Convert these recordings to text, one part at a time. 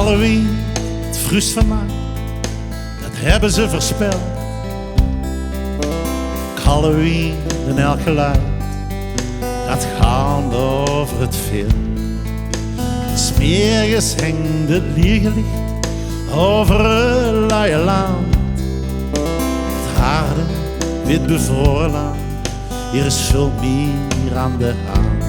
Halloween, het vroegst van mij, dat hebben ze voorspeld. Halloween en elk geluid, dat gaat over het veel. Smeerjes hangt het liegenlicht over een luie land. Het harde, wit bevroren land, hier is veel meer aan de hand.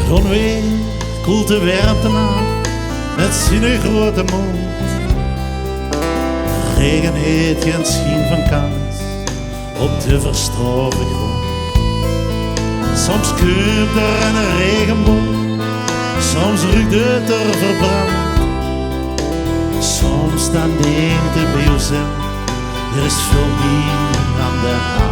Het onweer koelt de warmte aan met zijn grote mond. De regen heeft geen schijn van kans op de verstoorde grond. Soms komt er een regenboog, soms ruikt het er verbrand. Soms dan denkt je bij jezelf, er is veel meer aan de hand.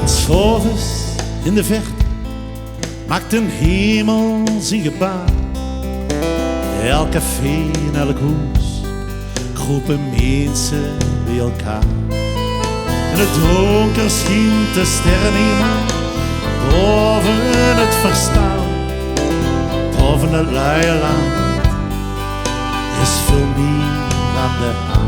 S'avonds in de verte maakt een hemel zijn gebaar. Elk café en elk huis groepen mensen bij elkaar. In het donker schijnt de sterrenhemel boven het verstaan. Boven het luie land is veel meer aan de hand.